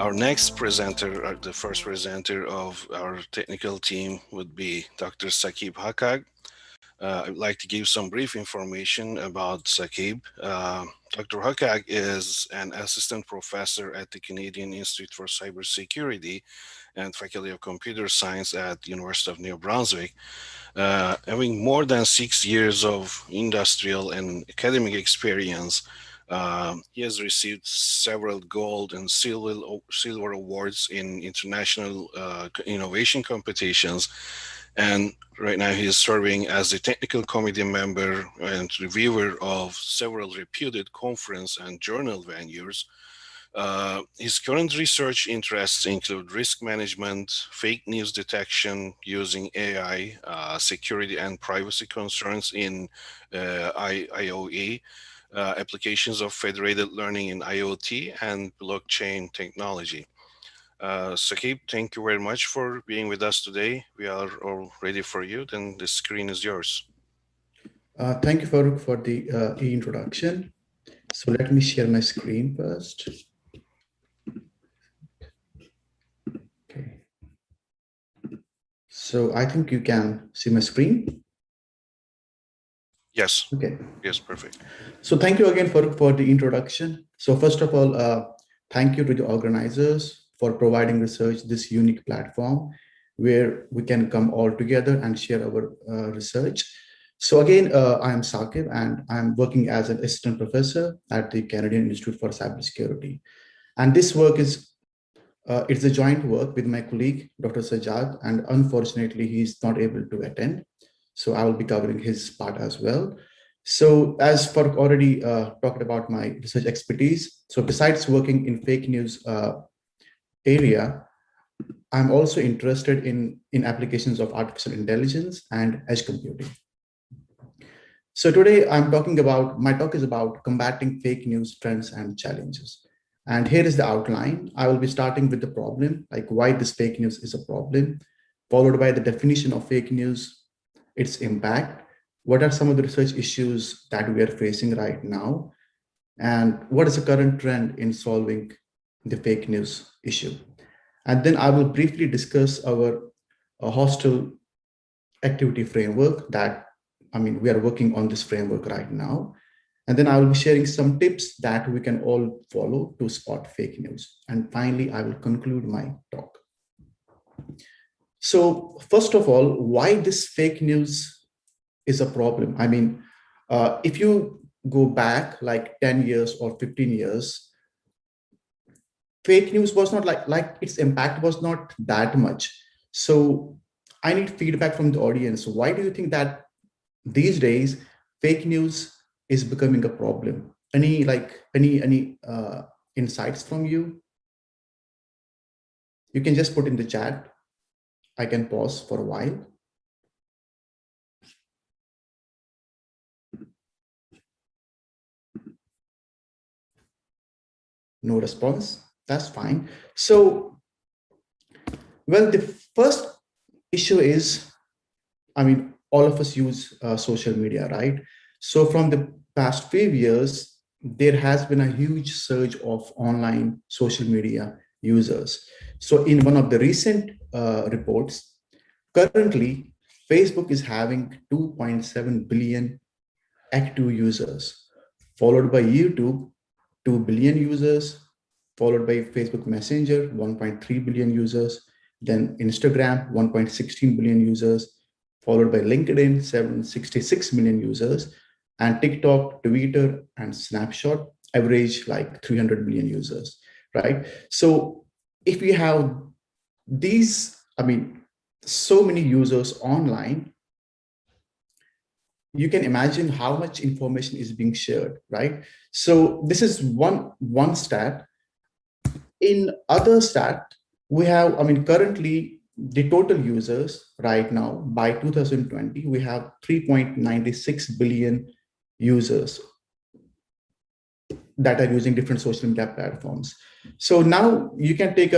Our next presenter, the first presenter of our technical team would be Dr. Saqib Hakak. I'd like to give some brief information about Saqib. Dr. Hakak is an assistant professor at the Canadian Institute for Cybersecurity and Faculty of Computer Science at the University of New Brunswick. Having more than 6 years of industrial and academic experience, he has received several gold and silver awards in international innovation competitions. And right now he is serving as the technical committee member and reviewer of several reputed conference and journal venues. His current research interests include risk management, fake news detection using AI, security and privacy concerns in IOE, applications of federated learning in IoT, and blockchain technology. Saqib, thank you very much for being with us today. We are all ready for you. Then the screen is yours. Thank you, Farooq, for the introduction. So let me share my screen first. Okay. So I think you can see my screen. Yes. Okay. Yes, perfect. So thank you again, Farooq, for the introduction. So first of all, thank you to the organizers for providing research this unique platform where we can come all together and share our research. So again, I am Saqib and I'm working as an assistant professor at the Canadian Institute for Cybersecurity. And this work is, it's a joint work with my colleague, Dr. Sajjad, and unfortunately, he's not able to attend. So I will be covering his part as well. So as Farooq already talked about my research expertise, so besides working in fake news area, I'm also interested in applications of artificial intelligence and edge computing. So today my talk is about combating fake news trends and challenges. And here is the outline. I will be starting with the problem, like why this fake news is a problem, followed by the definition of fake news, its impact, what are some of the research issues that we are facing right now, and what is the current trend in solving the fake news issue. And then I will briefly discuss our hostile activity framework we are working on this framework right now. And then I will be sharing some tips that we can all follow to spot fake news. And finally, I will conclude my talk. So first of all, why this fake news is a problem? I mean, if you go back like 10 years or 15 years, fake news was not like its impact was not that much. So I need feedback from the audience. Why do you think that these days fake news is becoming a problem? Any insights from you? You can just put in the chat. I can pause for a while. No response. That's fine. So, well, the first issue is, all of us use social media, right? So from the past few years, there has been a huge surge of online social media users. So in one of the recent reports, currently, Facebook is having 2.7 billion active users, followed by YouTube, 2 billion users, followed by Facebook Messenger, 1.3 billion users, then Instagram, 1.16 billion users, followed by LinkedIn, 766 million users, and TikTok, Twitter, and Snapshot average like 300 million users, right? So if we have these, so many users online, you can imagine how much information is being shared, right? So this is one stat. In other stat, we have, currently the total users right now by 2020, we have 3.96 billion users that are using different social media platforms. So now you can take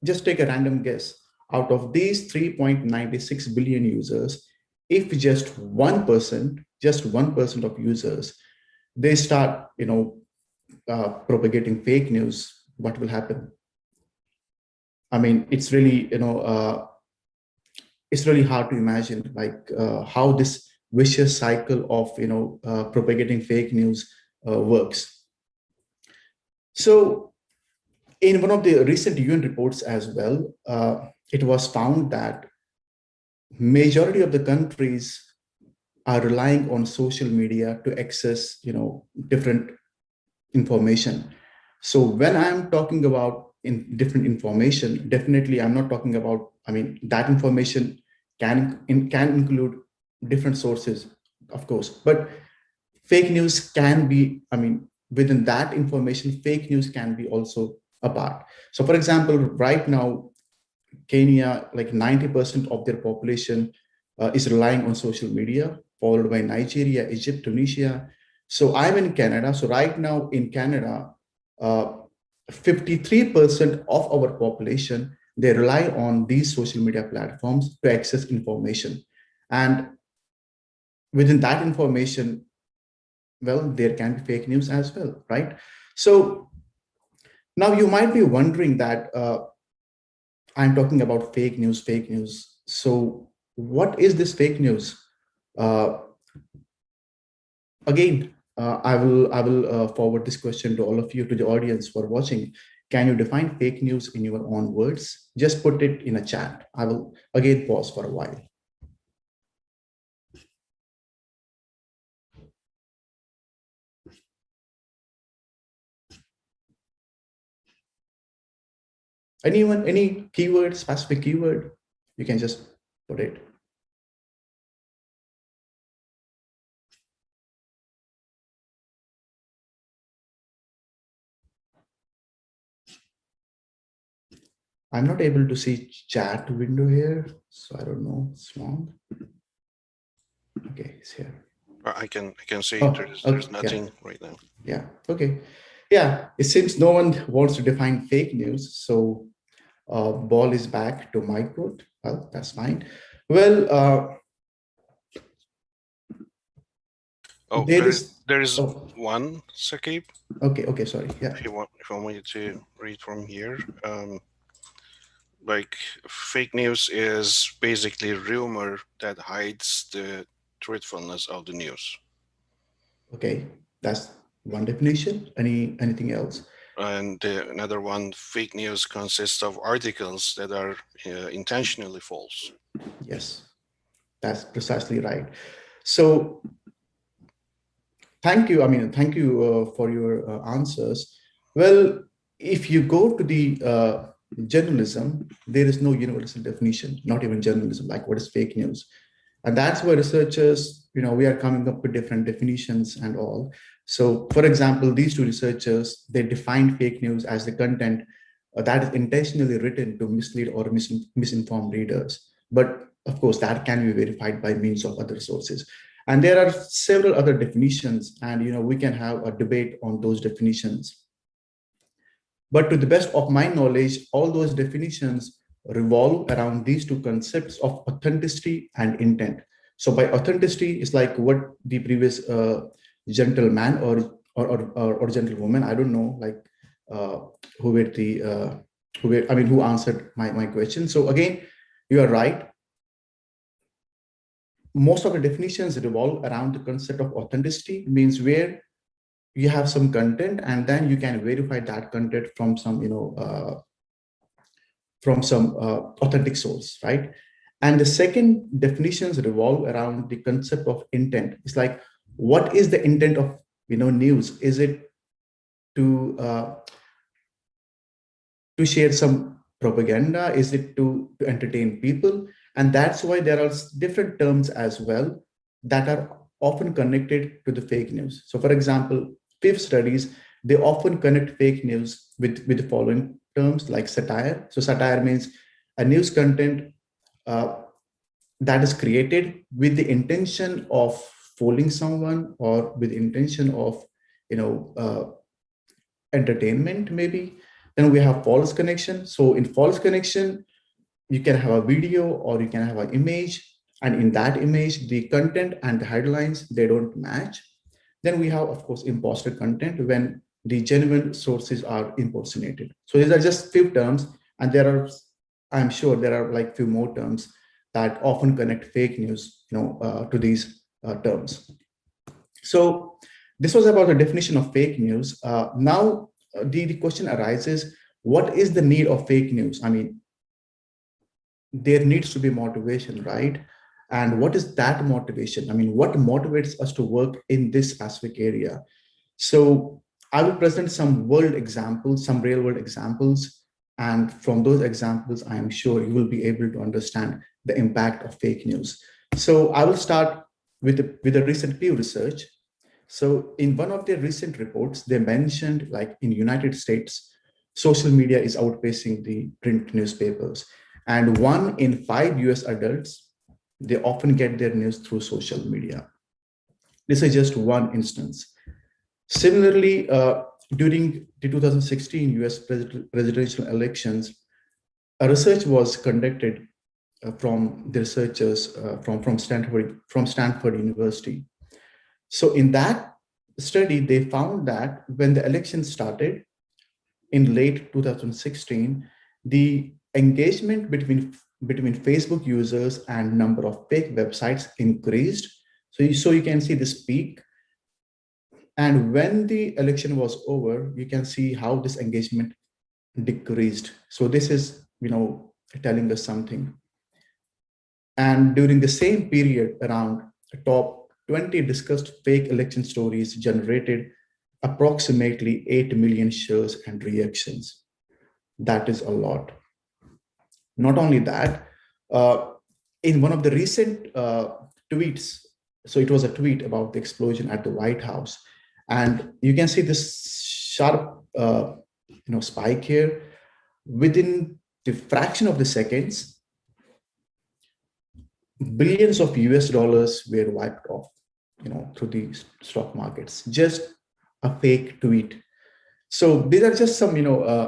just take a random guess. Out of these 3.96 billion users, if just 1% of users, they start, propagating fake news, what will happen? I mean, it's really, it's really hard to imagine like how this vicious cycle of, propagating fake news works. So in one of the recent UN reports as well, it was found that majority of the countries are relying on social media to access, different information. So when I'm talking about in different information, definitely I'm not talking about, I mean, that information can include different sources, of course, but fake news can be, I mean, within that information, fake news can be also a part. So for example, right now, Kenya, like 90% of their population is relying on social media, followed by Nigeria, Egypt, Tunisia. So I'm in Canada. So right now in Canada, uh, 53% of our population, they rely on these social media platforms to access information. And within that information, well, there can be fake news as well, right? So now you might be wondering that I'm talking about fake news, fake news. So what is this fake news? Uh, Again, I will forward this question to all of you, to the audience who are watching. Can you define fake news in your own words? Just put it in a chat. I will again pause for a while. Anyone, any keyword, specific keyword, you can just put it. I'm not able to see chat window here, so I don't know. It's wrong. Okay, it's here. I can say Oh, there's okay, yeah, nothing right now. yeah, okay, yeah. It seems no one wants to define fake news, so ball is back to my court. Well, that's fine. Well, Oh, there is. there is Oh, one, Saqib. okay, okay. Sorry. Yeah. If you want me to read from here, like fake news is basically rumor that hides the truthfulness of the news. Okay, that's one definition. Anything else? And another one, fake news consists of articles that are intentionally false. Yes, that's precisely right. So thank you. I mean, thank you for your answers. Well, if you go to the journalism, there is no universal definition, not even journalism, like what is fake news. And that's where researchers, we are coming up with different definitions and all. So for example, these two researchers, they define fake news as the content that is intentionally written to mislead or misinform readers. But of course, that can be verified by means of other sources. And there are several other definitions, and we can have a debate on those definitions. But to the best of my knowledge, all those definitions revolve around these two concepts of authenticity and intent. So by authenticity, it's like what the previous gentleman or gentlewoman, I don't know, like uh, who were the I mean, who answered my question. So again, you are right. Most of the definitions revolve around the concept of authenticity, means where you have some content and then you can verify that content from some authentic source, right? And the second definitions revolve around the concept of intent. It's like, what is the intent of news? Is it to share some propaganda? Is it to entertain people? And that's why there are different terms as well that are often connected to the fake news. So for example, fifth studies, they often connect fake news with the following terms like satire. So satire means a news content uh, that is created with the intention of fooling someone or with intention of you know uh, entertainment maybe. Then we have false connection. So in false connection, you can have a video or you can have an image, and in that image the content and the headlines, they don't match. Then we have, of course, imposter content, when the genuine sources are impersonated. So these are just few terms, And I'm sure there are like few more terms that often connect fake news, to these terms. So this was about the definition of fake news. Now the question arises, what is the need of fake news? I mean, there needs to be motivation, right? And what is that motivation? I mean, what motivates us to work in this specific area? So I will present some world examples, some real world examples. And from those examples, I am sure you will be able to understand the impact of fake news. So I will start with a recent Pew Research. So in one of their recent reports, they mentioned like in United States, social media is outpacing the print newspapers. And 1 in 5 US adults, they often get their news through social media. This is just one instance. Similarly, during the 2016 US presidential elections, a research was conducted from the researchers from Stanford University. So in that study, they found that when the election started in late 2016, the engagement between Facebook users and number of fake websites increased. So you can see this peak. And when the election was over, you can see how this engagement decreased. So this is, telling us something. And during the same period, around the top 20 discussed fake election stories generated approximately 8 million shares and reactions. That is a lot. Not only that, in one of the recent tweets, so it was a tweet about the explosion at the White House, and you can see this sharp, spike here. Within the fraction of the seconds, billions of US dollars were wiped off, through the stock markets. Just a fake tweet. So these are just some,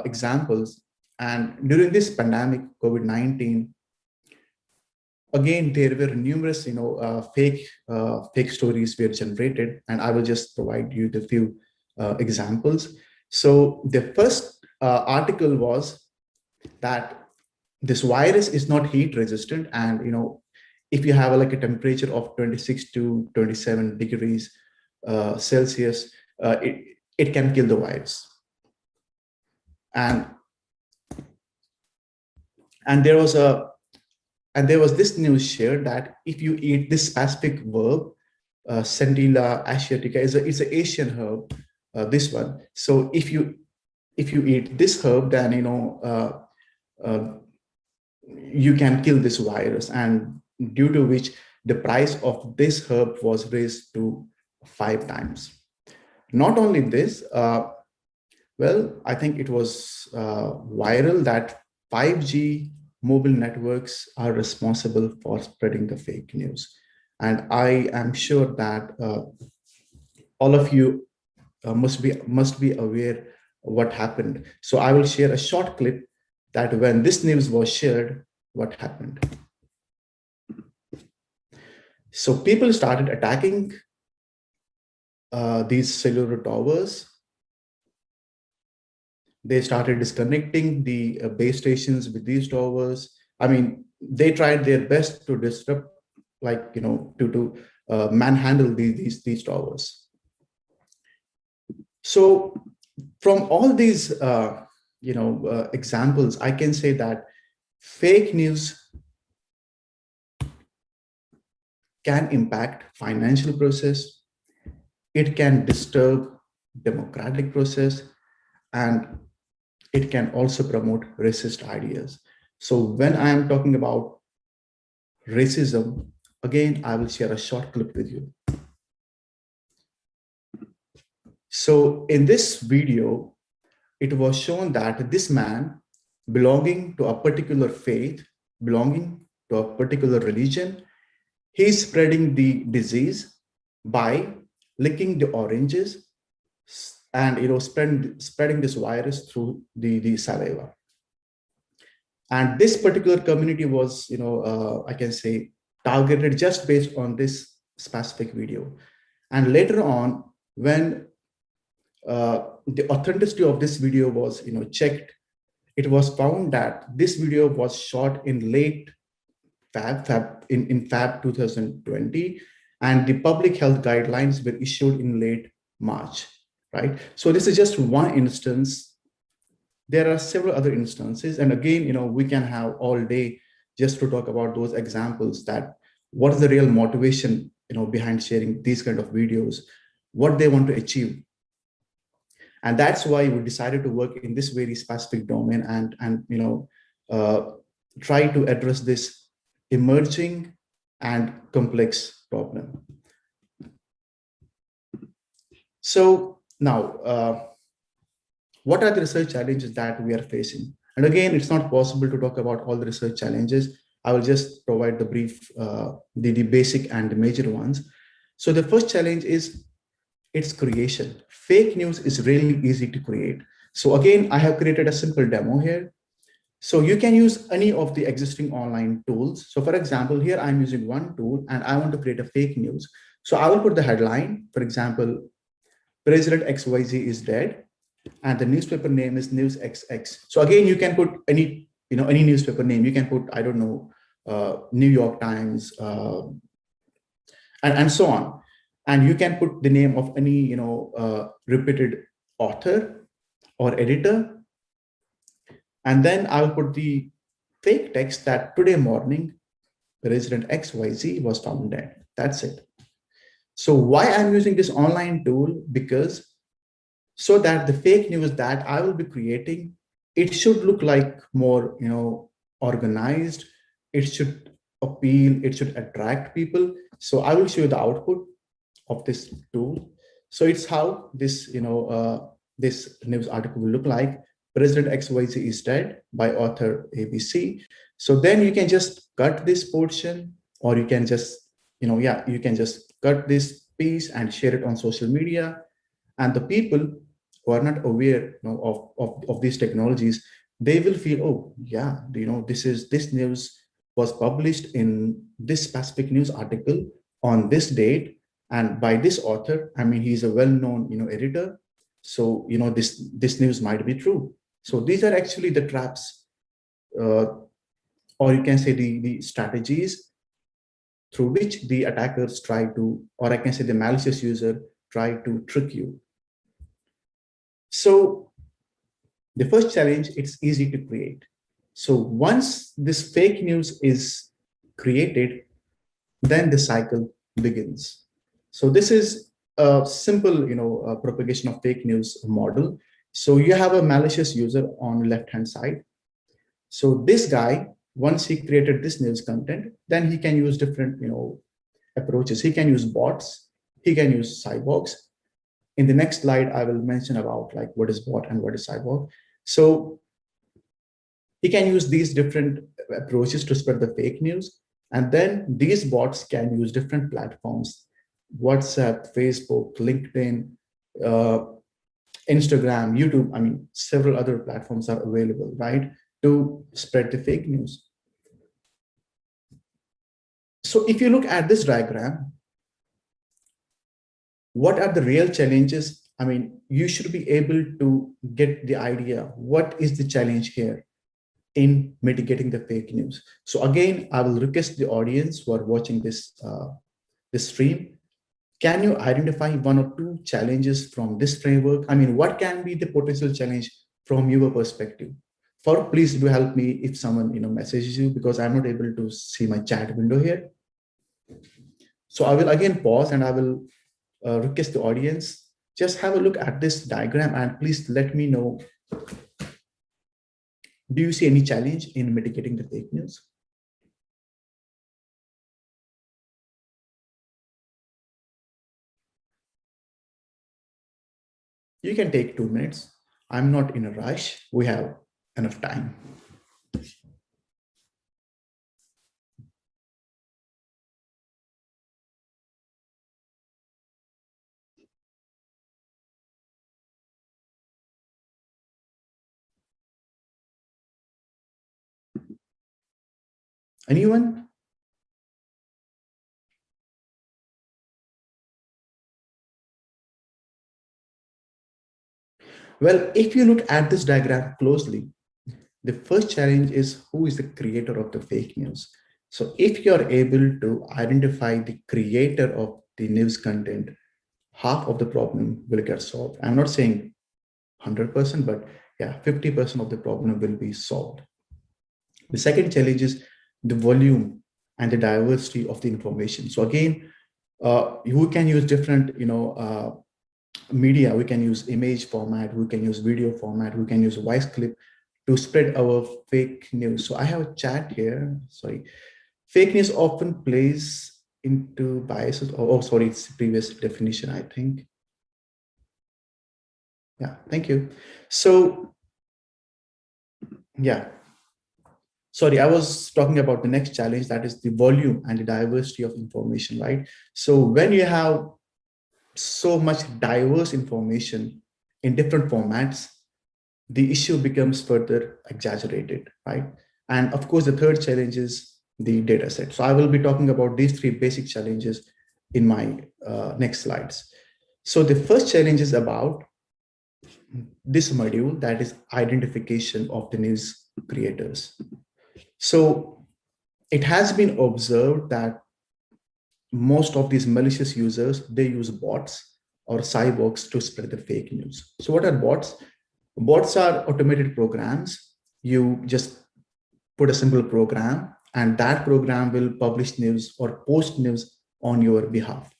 examples. And during this pandemic, COVID-19, again, there were numerous, fake stories were generated, and I will just provide you the few examples. So the first article was that this virus is not heat resistant, and if you have like a temperature of 26 to 27 degrees Celsius, it can kill the virus. And there was this news shared that if you eat this specific herb, Centilla asiatica, it's an Asian herb. This one. So if you eat this herb, then you can kill this virus, and due to which the price of this herb was raised to 5 times. Not only this, I think it was viral that 5G mobile networks are responsible for spreading the fake news. And I am sure that all of you must be aware what happened. So I will share a short clip that when this news was shared, what happened. So people started attacking these cellular towers. They started disconnecting the base stations with these towers. I mean, they tried their best to disrupt, to manhandle these towers. So from all these, examples, I can say that fake news can impact financial process. It can disturb democratic process, and it can also promote racist ideas. So when I am talking about racism, again, I will share a short clip with you. So in this video, it was shown that this man, belonging to a particular faith, belonging to a particular religion, he's spreading the disease by licking the oranges and spreading this virus through the saliva. And this particular community was, I can say, targeted just based on this specific video. And later on, when the authenticity of this video was, checked, it was found that this video was shot in late Fab 2020, and the public health guidelines were issued in late March, right? So this is just one instance. There are several other instances, and again, we can have all day just to talk about those examples, that what is the real motivation, behind sharing these kind of videos, what they want to achieve. And that's why we decided to work in this very specific domain, and uh, try to address this emerging and complex problem. So now, what are the research challenges that we are facing? And again, it's not possible to talk about all the research challenges. I will just provide the brief, the basic and the major ones. So the first challenge is its creation. Fake news is really easy to create. So again, I have created a simple demo here. So you can use any of the existing online tools. So for example, here I'm using one tool and I want to create a fake news. So I will put the headline, for example, President XYZ is dead, and the newspaper name is News XX. So again, you can put any newspaper name. You can put, I don't know, New York Times, and so on. And you can put the name of any repeated author or editor. And then I'll put the fake text that today morning, President XYZ was found dead. That's it. So why I'm using this online tool? Because so that the fake news that I will be creating, it should look like more, organized. It should appeal, it should attract people. So I will show you the output of this tool. So it's how this, this news article will look like. President XYZ is dead by author ABC. So then you can just cut this portion, or you can just, you can just cut this piece and share it on social media. And the people who are not aware, of these technologies, they will feel, oh yeah, this news was published in this specific news article on this date and by this author. I mean, he's a well-known, editor. So, this news might be true. So these are actually the traps, or you can say the strategies through which the attackers try to, or I can say the malicious user try to trick you. So the first challenge, it's easy to create. So once this fake news is created, then the cycle begins. So this is a simple, propagation of fake news model. So you have a malicious user on the left-hand side. So this guy, once he created this news content, then he can use different, approaches. He can use bots. He can use cyborgs. In the next slide, I will mention about like what is bot and what is cyborg. So he can use these different approaches to spread the fake news. And then these bots can use different platforms: WhatsApp, Facebook, LinkedIn, Instagram, YouTube. I mean, several other platforms are available, right, to spread the fake news. So if you look at this diagram, what are the real challenges? I mean, you should be able to get the idea. What is the challenge here in mitigating the fake news? So again, I will request the audience who are watching this, this stream, can you identify one or two challenges from this framework? I mean, what can be the potential challenge from your perspective? Please do help me if someone messages you, because I'm not able to see my chat window here. So I will again pause and I will request the audience, just have a look at this diagram and please let me know, do you see any challenge in mitigating the fake news? You can take 2 minutes. I'm not in a rush. We have enough time. Anyone? Well, if you look at this diagram closely, The first challenge is who is the creator of the fake news. So if you're able to identify the creator of the news content, half of the problem will get solved. I'm not saying 100%, but yeah, 50% of the problem will be solved. The second challenge is the volume and the diversity of the information. So again, we can use different, media. We can use image format, we can use video format, we can use voice clip to spread our fake news. So I have a chat here. Sorry. Fake news often plays into biases. Oh, sorry, it's the previous definition, I think. Yeah, thank you. So, yeah, sorry, I was talking about the next challenge, that is the volume and the diversity of information, right? So when you have so much diverse information in different formats, the issue becomes further exaggerated, right? And of course, the third challenge is the data set. So I will be talking about these three basic challenges in my next slides. So the first challenge is about this module, that is identification of the news creators. So it has been observed that most of these malicious users, they use bots or cyborgs to spread the fake news. So what are bots? Bots are automated programs. You just put a simple program and that program will publish news or post news on your behalf.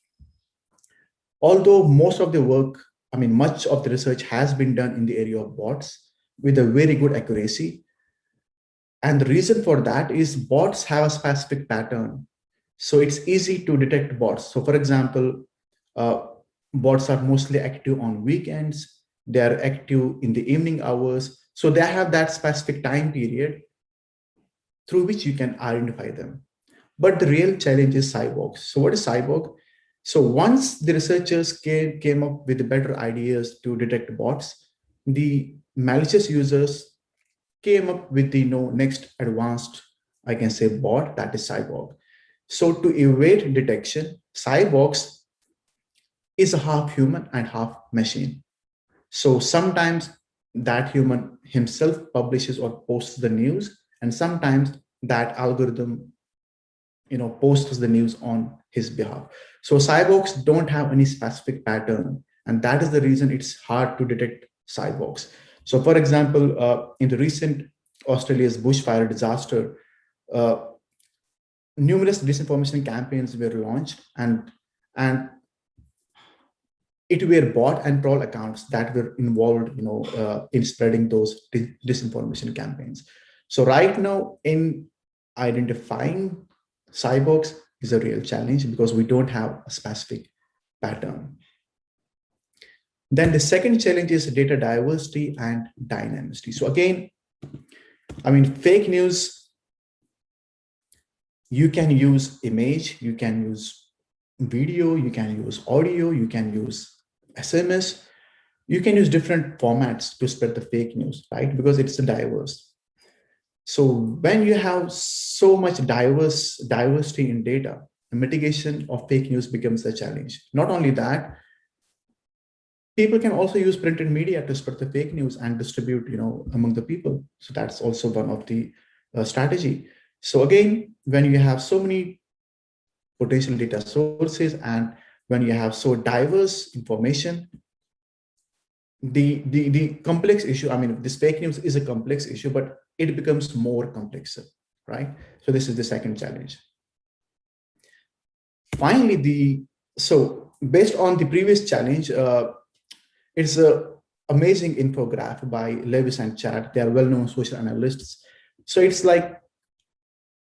Although most of the work, much of the research has been done in the area of bots with a very good accuracy. And the reason for that is bots have a specific pattern. So it's easy to detect bots. So for example, uh, bots are mostly active on weekends. They are active in the evening hours. So they have that specific time period through which you can identify them. But the real challenge is cyborgs. So what is cyborg? So once the researchers came up with better ideas to detect bots, the malicious users came up with the next advanced, I can say, bot, that is cyborg. So to evade detection, cyborgs is a half human and half machine. So sometimes that human himself publishes or posts the news, and sometimes that algorithm posts the news on his behalf. So cyborgs don't have any specific pattern, and that is the reason it's hard to detect cyborgs. So for example, in the recent Australia's bushfire disaster, uh, numerous disinformation campaigns were launched, and it were bot and troll accounts that were involved in spreading those disinformation campaigns. So right now, in identifying cyborgs is a real challenge because we don't have a specific pattern. Then the second challenge is data diversity and dynamicity. So again, fake news, you can use image, you can use video, you can use audio, you can use SMS, you can use different formats to spread the fake news, right? Because it's diverse. So when you have so much diversity in data, the mitigation of fake news becomes a challenge. Not only that, people can also use printed media to spread the fake news and distribute, among the people. So that's also one of the strategy. So again, when you have so many potential data sources and when you have so diverse information, the complex issue, this fake news is a complex issue, but it becomes more complex, right? So this is the second challenge. Finally, so based on the previous challenge, it's a amazing infographic by Lewis and Chad. They are well-known social analysts. So it's like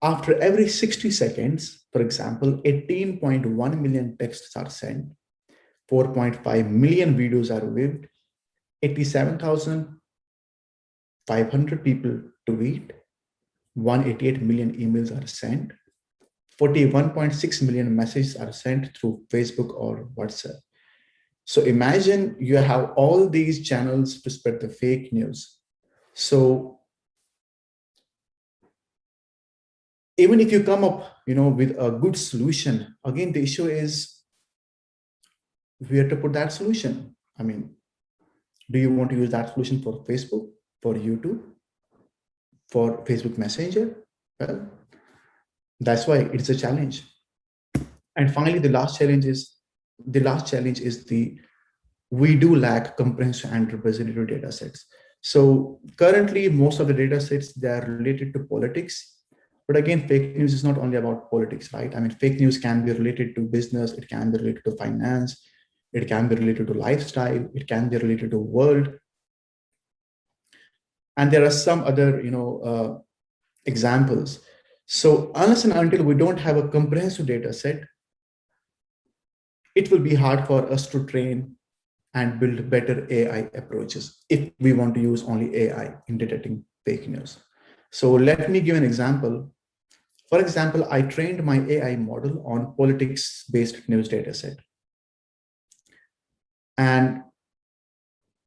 after every 60 seconds, for example, 18.1 million texts are sent, 4.5 million videos are viewed, 87,500 people tweet, 188 million emails are sent, 41.6 million messages are sent through Facebook or WhatsApp. So imagine you have all these channels to spread the fake news. So even if you come up, with a good solution, again, the issue is where to put that solution. Do you want to use that solution for Facebook, for YouTube? for Facebook Messenger? Well, that's why it's a challenge. And finally, the last challenge is we do lack comprehensive and representative data sets. So currently, most of the data sets, they are related to politics. But again, fake news is not only about politics, right? I mean, fake news can be related to business, it can be related to finance, it can be related to lifestyle, it can be related to world. And there are some other, examples. So unless and until we don't have a comprehensive data set, it will be hard for us to train and build better AI approaches if we want to use only AI in detecting fake news. So let me give an example. For example, I trained my AI model on politics-based news data set. And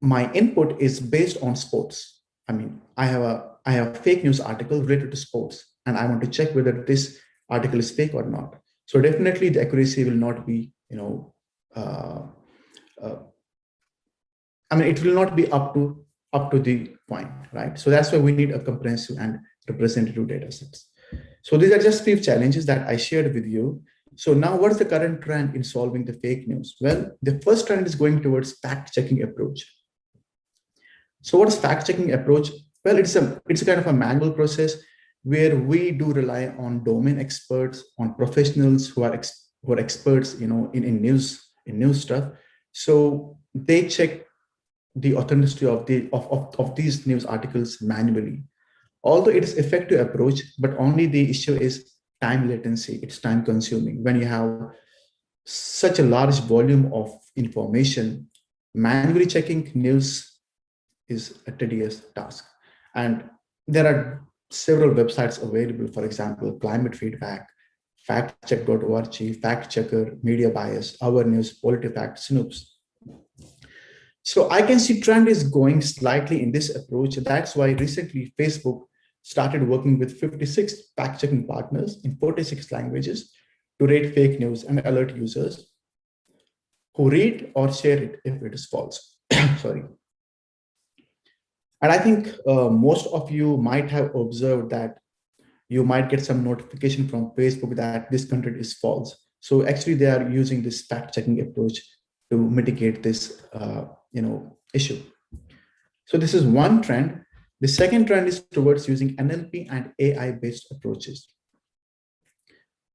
my input is based on sports. I mean, I have a fake news article related to sports, and I want to check whether this article is fake or not. So definitely the accuracy will not be, uh, uh, I mean, it will not be up to the point, right? So that's why we need a comprehensive and representative data sets. So these are just few challenges that I shared with you. So now what's the current trend in solving the fake news? Well, the first trend is going towards fact-checking approach. So what is fact-checking approach? Well, it's a kind of a manual process where we do rely on domain experts, on professionals who are experts, in news stuff. So they check the authenticity of these news articles manually. Although it is effective approach, but only the issue is time latency. It's time consuming. When you have such a large volume of information, manually checking news is a tedious task. And there are several websites available, for example, Climate Feedback, factcheck.org, Fact Checker, Media Bias, Our News, PolitiFact, Snoops. So I can see trend is going slightly in this approach. That's why recently Facebook started working with 56 fact-checking partners in 46 languages to rate fake news and alert users who read or share it if it is false. Sorry. And I think most of you might have observed that you might get some notification from Facebook that this content is false. So actually they are using this fact-checking approach to mitigate this issue. So this is one trend. The second trend is towards using NLP and AI-based approaches.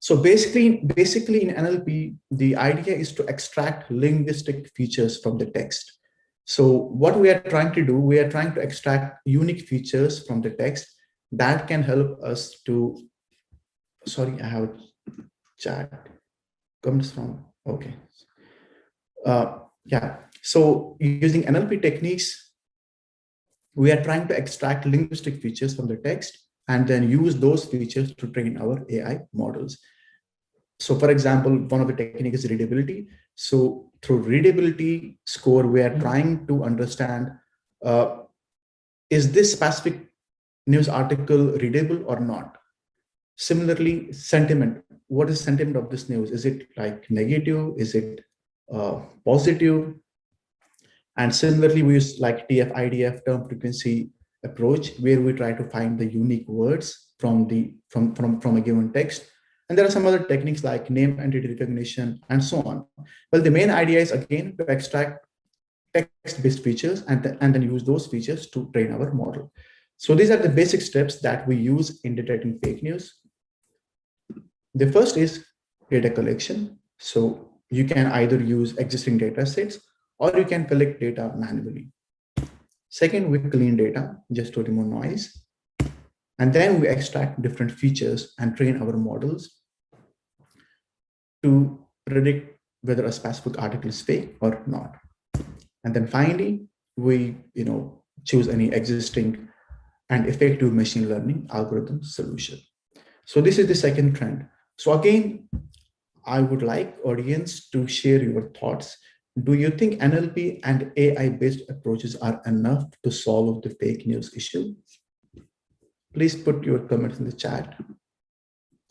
So basically in NLP, the idea is to extract linguistic features from the text. So what we are trying to do, we are trying to extract unique features from the text that can help us to, sorry, I have a chat comes from, okay. Yeah, so using NLP techniques, we are trying to extract linguistic features from the text and then use those features to train our AI models. So for example, one of the technique is readability. So through readability score, we are trying to understand, is this specific news article readable or not? Similarly, sentiment. What is sentiment of this news? Is it like negative? Is it positive? And similarly, we use like TF-IDF, term frequency approach, where we try to find the unique words from a given text. And there are some other techniques like name entity recognition and so on. Well, the main idea is again to extract text-based features and then use those features to train our model. So these are the basic steps that we use in detecting fake news. The first is data collection. So you can either use existing data sets or you can collect data manually. Second, we clean data just to remove noise. And then we extract different features and train our models to predict whether a specific article is fake or not. And then finally, we choose any existing and effective machine learning algorithm solution. So this is the second trend. So again, I would like audience to share your thoughts. Do you think NLP and AI-based approaches are enough to solve the fake news issue? Please put your comments in the chat.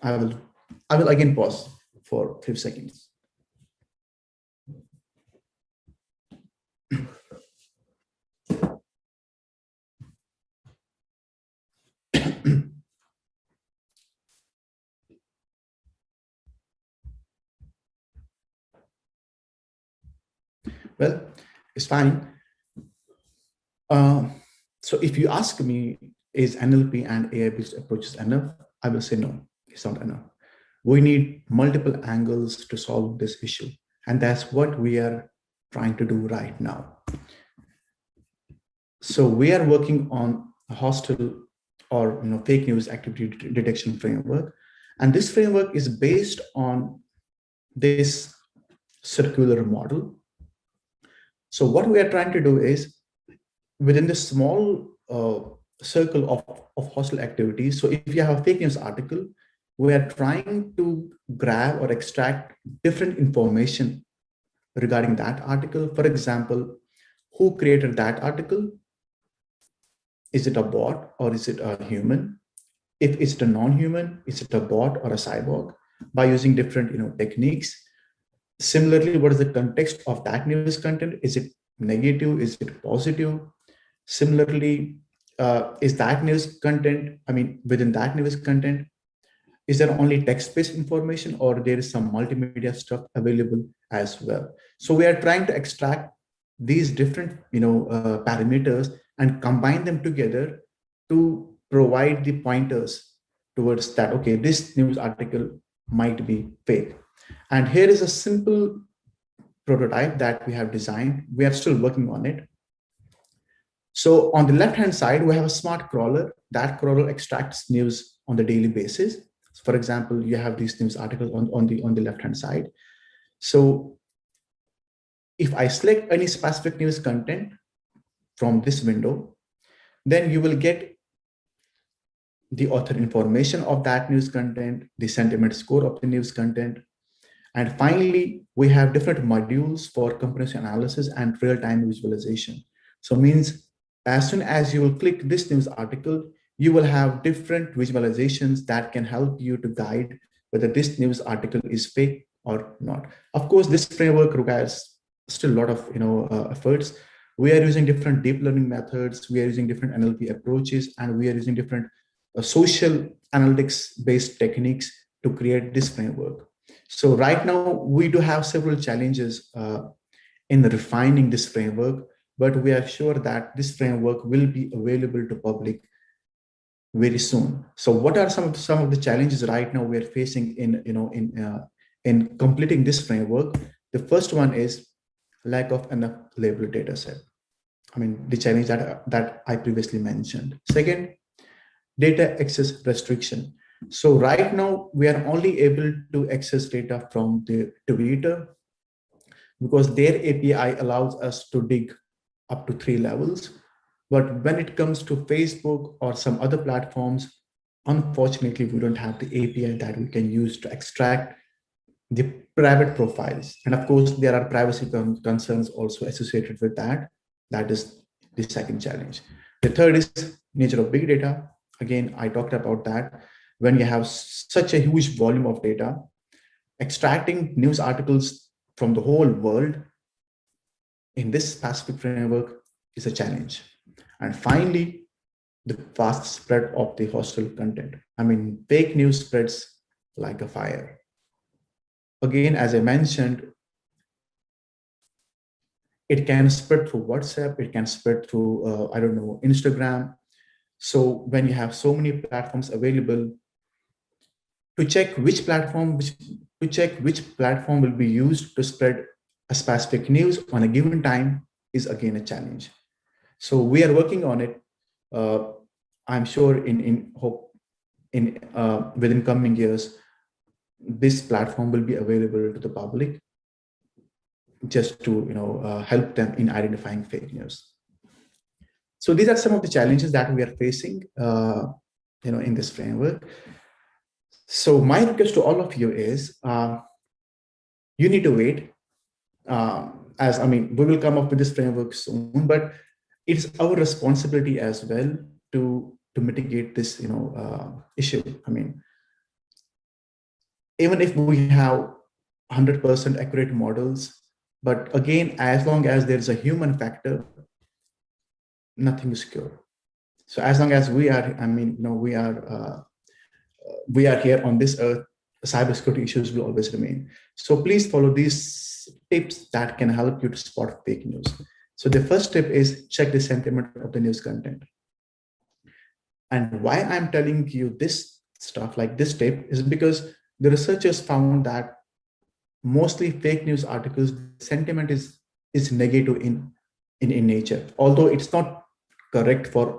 I will again pause for 5 seconds. Well, it's fine. Uh, so if you ask me, is NLP and AI-based approaches enough? I will say no, it's not enough. We need multiple angles to solve this issue. And that's what we are trying to do right now. So we are working on a hostile or fake news activity detection framework. And this framework is based on this circular model. So what we are trying to do is within this small circle of hostile activities. So if you have a fake news article, we are trying to grab or extract different information regarding that article. For example, who created that article? Is it a bot or is it a human? If it's a non-human, is it a bot or a cyborg? By using different techniques. Similarly, what is the context of that news content? Is it negative? Is it positive? Similarly, is that news content, within that news content, is there only text-based information or there is some multimedia stuff available as well? So we are trying to extract these different parameters and combine them together to provide the pointers towards that, okay, this news article might be fake. And here is a simple prototype that we have designed. We are still working on it. So on the left-hand side, we have a smart crawler. That crawler extracts news on the daily basis. For example, you have these news articles on the left-hand side. So if I select any specific news content from this window, then you will get the author information of that news content, the sentiment score of the news content. And finally, we have different modules for comprehensive analysis and real-time visualization. So means as soon as you will click this news article, you will have different visualizations that can help you to guide whether this news article is fake or not. Of course, this framework requires still a lot of efforts. We are using different deep learning methods. We are using different NLP approaches, and we are using different social analytics-based techniques to create this framework. So right now, we do have several challenges in refining this framework, but we are sure that this framework will be available to public very soon. So what are some of the challenges right now we are facing in completing this framework? The first one is lack of enough labeled data set. The challenge that I previously mentioned. Second, data access restriction. So right now we are only able to access data from the Twitter because their API allows us to dig up to 3 levels. But when it comes to Facebook or some other platforms, unfortunately, we don't have the API that we can use to extract the private profiles. And of course, there are privacy concerns also associated with that. That is the second challenge. The third is nature of big data. Again, I talked about that. When you have such a huge volume of data, extracting news articles from the whole world in this specific framework is a challenge. And finally, the fast spread of the hostile content. Fake news spreads like a fire. Again, as I mentioned, it can spread through WhatsApp, it can spread through, Instagram. So when you have so many platforms available, to check which platform will be used to spread a specific news on a given time is again a challenge. So we are working on it. I'm sure within coming years, this platform will be available to the public just to help them in identifying fake news. So these are some of the challenges that we are facing in this framework. So my request to all of you is you need to wait. We will come up with this framework soon, but it's our responsibility as well to mitigate this issue. Even if we have 100% accurate models, but again, as long as there's a human factor, nothing is secure. So as long as we are, we are here on this earth cybersecurity issues will always remain. So please follow these tips that can help you to spot fake news. So the first tip is check the sentiment of the news content. And why I'm telling you this stuff like this tip is because the researchers found that mostly fake news articles sentiment is negative in nature, although it's not correct for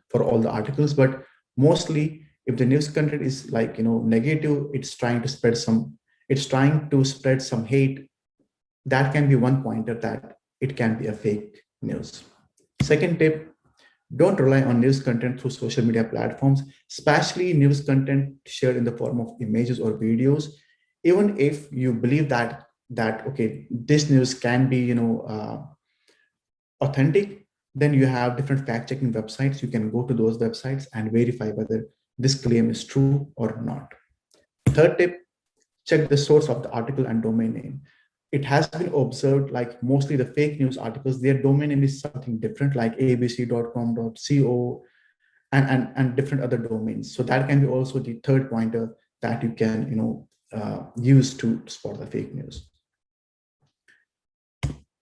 for all the articles, but mostly if the news content is like negative, it's trying to spread some hate. That can be one pointer that it can be a fake news. Second tip, don't rely on news content through social media platforms, especially news content shared in the form of images or videos. Even if you believe that okay, this news can be authentic, then you have different fact checking websites. You can go to those websites and verify whether this claim is true or not. Third tip, check the source of the article and domain name. It has been observed like mostly the fake news articles, their domain name is something different, like abc.com.co and different other domains. So that can be also the third pointer that you can use to spot the fake news.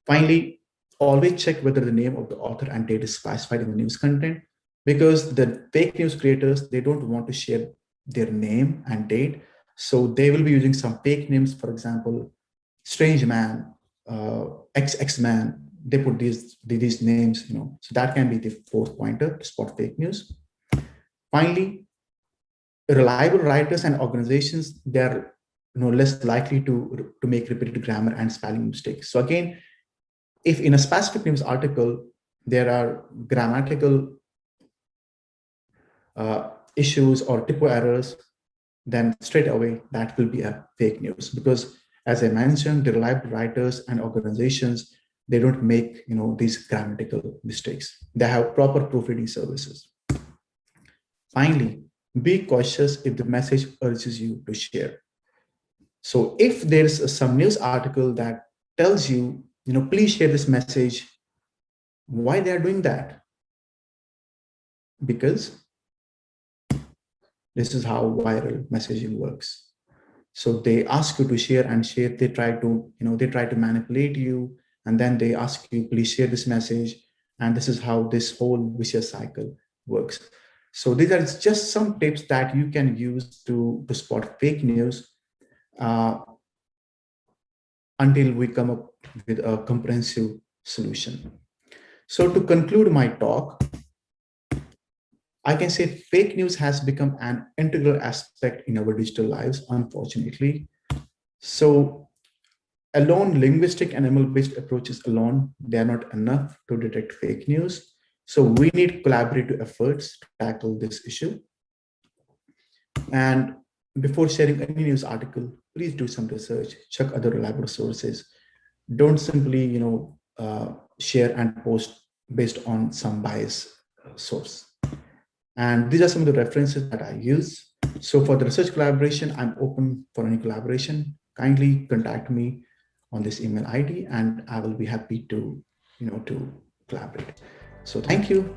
Finally, always check whether the name of the author and date is specified in the news content, because the fake news creators, they don't want to share their name and date. So they will be using some fake names, for example, Strange Man, XX Man. They put these names, so that can be the fourth pointer to spot fake news. Finally, reliable writers and organizations, they're less likely to make repeated grammar and spelling mistakes. So again, if in a specific news article there are grammatical issues or typo errors, then straight away that will be a fake news, because as I mentioned, the reliable writers and organizations, they don't make these grammatical mistakes. They have proper proofreading services. Finally, be cautious if the message urges you to share. So if there's some news article that tells you, please share this message, why they're doing that? Because this is how viral messaging works. So they ask you to share and share. They try to manipulate you, and then they ask you, please share this message. And this is how this whole vicious cycle works. So these are just some tips that you can use to spot fake news until we come up with a comprehensive solution. So to conclude my talk, I can say fake news has become an integral aspect in our digital lives, unfortunately. So alone, linguistic and ML-based approaches alone, they are not enough to detect fake news. So we need collaborative efforts to tackle this issue. And before sharing any news article, please do some research, check other reliable sources. Don't simply, share and post based on some bias source. And these are some of the references that I use. So for the research collaboration, I'm open for any collaboration. Kindly contact me on this email ID, and I will be happy to collaborate. So thank you.